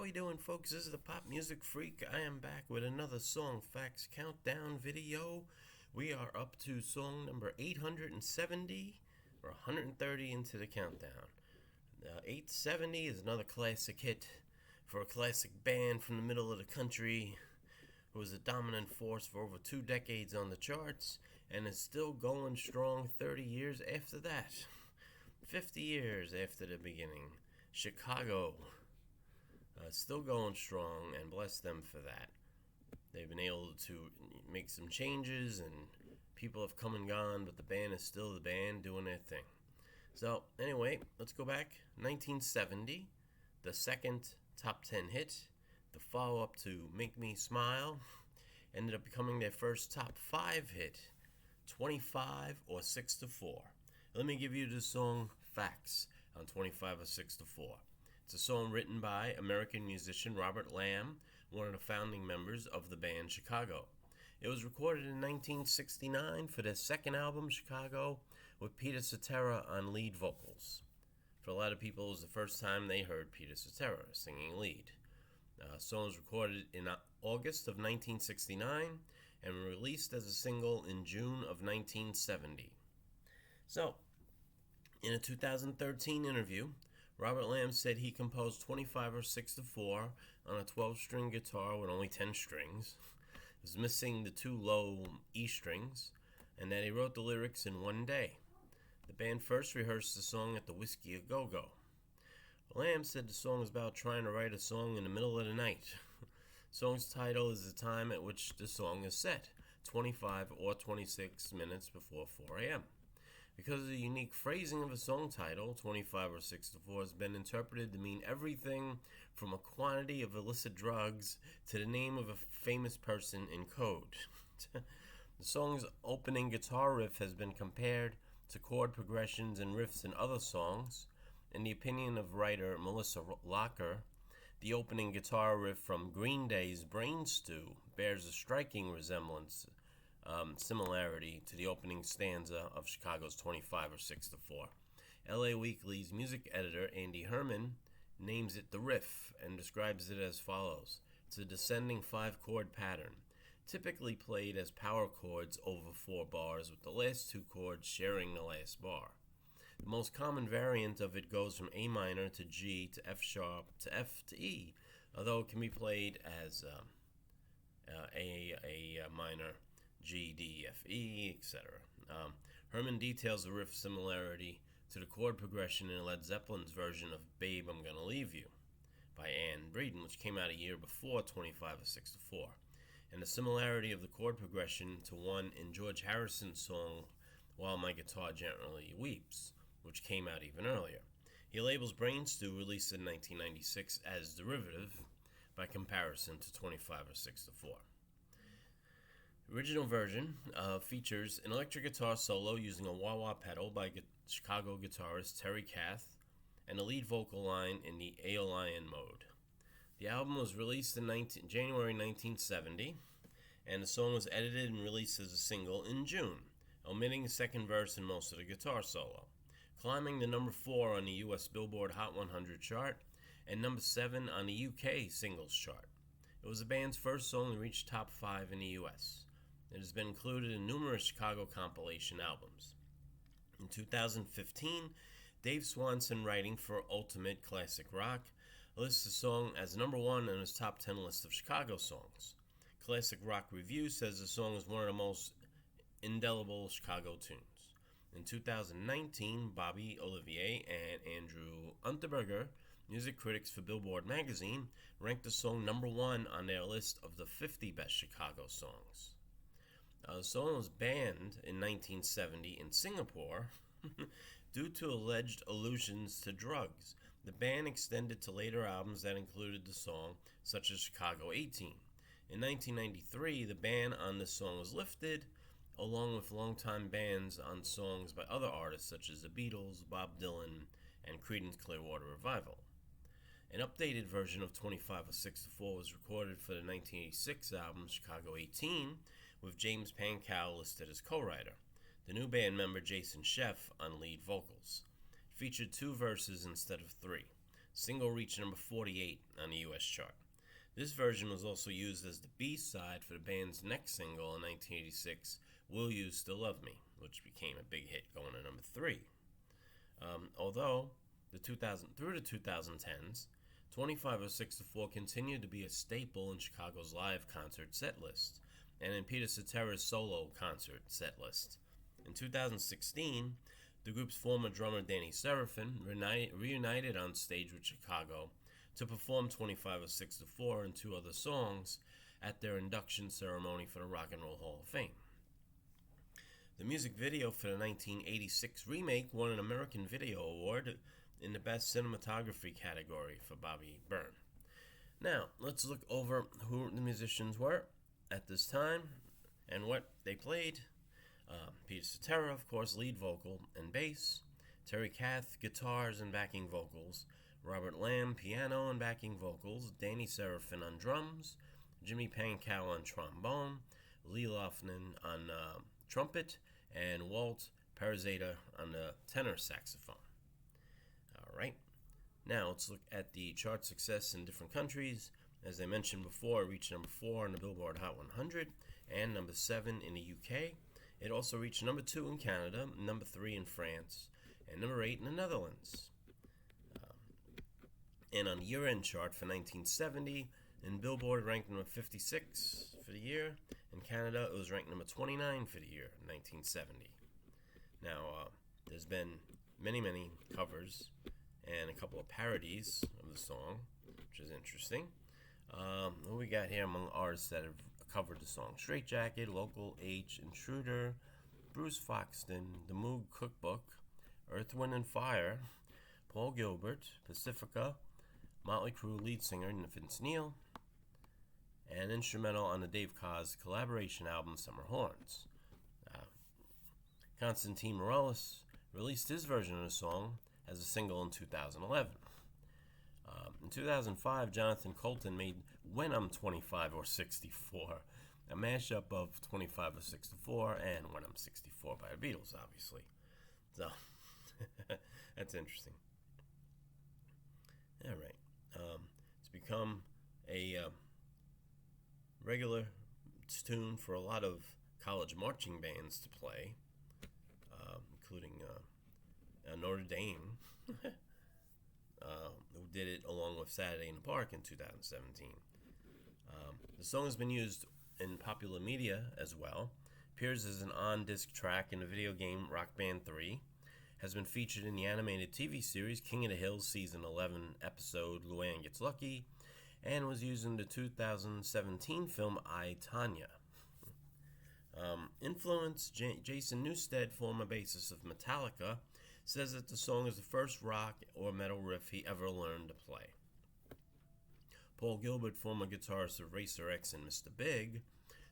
we doing, folks? This is the Pop Music Freak. I am back with another Song Facts Countdown video. We are up to song number 870, or 130 into the countdown. 870 is another classic hit for a classic band from the middle of the country who was a dominant force for over 2 decades on the charts and is still going strong 30 years after that. 50 years after the beginning. Chicago. Still going strong, and bless them for that. They've been able to make some changes, and people have come and gone, but the band is still the band doing their thing. So, anyway, let's go back. 1970, the second top 10 hit, the follow-up to Make Me Smile, ended up becoming their first top 5 hit, 25 or 6 to 4. Let me give you the song Facts on 25 or 6 to 4. It's a song written by American musician Robert Lamb, one of the founding members of the band Chicago. It was recorded in 1969 for their second album, Chicago, with Peter Cetera on lead vocals. For a lot of people, it was the first time they heard Peter Cetera singing lead. The song was recorded in August of 1969 and released as a single in June of 1970. So, in a 2013 interview, Robert Lamb said he composed 25 or 6 to 4 on a 12-string guitar with only 10 strings. It was missing the 2 low E strings, and that he wrote the lyrics in 1 day. The band first rehearsed the song at the Whiskey A Go-Go. Lamb said the song was about trying to write a song in the middle of the night. The song's title is the time at which the song is set, 25 or 26 minutes before 4 a.m. Because of the unique phrasing of a song title, 25 or 6 to 4 has been interpreted to mean everything from a quantity of illicit drugs to the name of a famous person in code. The song's opening guitar riff has been compared to chord progressions and riffs in other songs. In the opinion of writer Melissa Locker, the opening guitar riff from Green Day's Brain Stew bears a striking similarity to the opening stanza of Chicago's 25 or 6 to 4. LA Weekly's music editor Andy Herman names it the riff and describes it as follows. It's a descending 5-chord pattern, typically played as power chords over 4 bars, with the last 2 chords sharing the last bar. The most common variant of it goes from A minor to G to F sharp to F to E, although it can be played as A minor, G, D, F, E, etc. Herman details the riff similarity to the chord progression in Led Zeppelin's version of Babe, I'm Gonna Leave You by Ann Breeden, which came out a year before 25 or 6 to 4, and the similarity of the chord progression to one in George Harrison's song While My Guitar Gently Weeps, which came out even earlier. He labels Brain Stew, released in 1996, as derivative by comparison to 25 or 6 to 4. The original version features an electric guitar solo using a wah-wah pedal by Chicago guitarist Terry Kath and a lead vocal line in the Aeolian mode. The album was released in January 1970, and the song was edited and released as a single in June, omitting the second verse and most of the guitar solo, climbing to number 4 on the US Billboard Hot 100 chart and number 7 on the UK singles chart. It was the band's first song to reach top 5 in the US. It has been included in numerous Chicago compilation albums. In 2015, Dave Swanson, writing for Ultimate Classic Rock, lists the song as number 1 on his top 10 list of Chicago songs. Classic Rock Review says the song is one of the most indelible Chicago tunes. In 2019, Bobby Olivier and Andrew Unterberger, music critics for Billboard magazine, ranked the song number 1 on their list of the 50 best Chicago songs. The song was banned in 1970 in Singapore due to alleged allusions to drugs. The ban extended to later albums that included the song, such as Chicago 18. In 1993, the ban on this song was lifted, along with longtime bans on songs by other artists such as the Beatles, Bob Dylan, and Creedence Clearwater Revival. An updated version of 25 or 6 to 4 was recorded for the 1986 album Chicago 18, with James Pankow listed as co-writer. The new band member Jason Scheff on lead vocals. It featured 2 verses instead of 3. Single reached number 48 on the US chart. This version was also used as the B-side for the band's next single in 1986, Will You Still Love Me, which became a big hit going to number 3. Although through the 2010s, 2506-4 continued to be a staple in Chicago's live concert set list and in Peter Cetera's solo concert set list. In 2016, the group's former drummer Danny Seraphim reunited on stage with Chicago to perform 2506-4 and 2 other songs at their induction ceremony for the Rock and Roll Hall of Fame. The music video for the 1986 remake won an American Video Award in the Best Cinematography category for Bobby Byrne. Now, let's look over who the musicians were at this time and what they played. Peter Cetera, of course, lead vocal and bass. Terry Kath, guitars and backing vocals. Robert Lamb, piano and backing vocals. Danny Seraphim on drums. Jimmy Pankow on trombone. Lee Lofnan on trumpet. And Walt Perazeta on the tenor saxophone. All right. Now let's look at the chart success in different countries. As I mentioned before, it reached number 4 on the Billboard Hot 100 and number 7 in the UK. It also reached number 2 in Canada, number 3 in France, and number 8 in the Netherlands. And on the year-end chart for 1970, in Billboard, ranked number 56 for the year. In Canada, it was ranked number 29 for the year, 1970. Now, there's been many covers and a couple of parodies of the song, which is interesting. What we got here among artists that have covered the song: Straight Jacket, Local H, Intruder, Bruce Foxton, The Moog Cookbook, Earth, Wind and Fire, Paul Gilbert, Pacifica, Motley Crue lead singer Vince Neil, and instrumental on the Dave Koz collaboration album Summer Horns. Constantine Morellis released his version of the song as a single in 2011. In 2005, Jonathan Colton made When I'm 25 or 64, a mashup of 25 or 64 and When I'm 64 by the Beatles, obviously. So, that's interesting. All right. It's become a regular tune for a lot of college marching bands to play, including Notre Dame, who did it along with Saturday in the Park in 2017. The song has been used in popular media as well. Appears as an on-disc track in the video game Rock Band 3. Has been featured in the animated TV series King of the Hill Season 11 episode Luann Gets Lucky, and was used in the 2017 film I, Tanya. Influence: Jason Neustead, former bassist of Metallica, says that the song is the first rock or metal riff he ever learned to play. Paul Gilbert, former guitarist of Racer X and Mr. Big,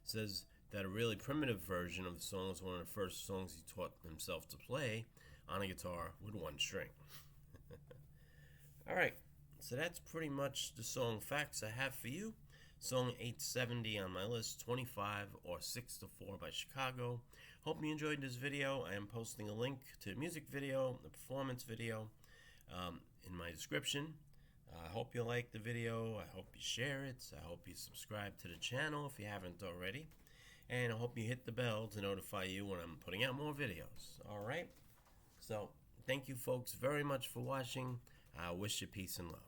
says that a really primitive version of the song is one of the first songs he taught himself to play on a guitar with one string. Alright, so that's pretty much the song facts I have for you. Song 870 on my list, 25 or 6-4 by Chicago. Hope you enjoyed this video. I am posting a link to the music video, the performance video, in my description. I hope you like the video. I hope you share it. I hope you subscribe to the channel if you haven't already. And I hope you hit the bell to notify you when I'm putting out more videos. Alright? So, thank you folks very much for watching. I wish you peace and love.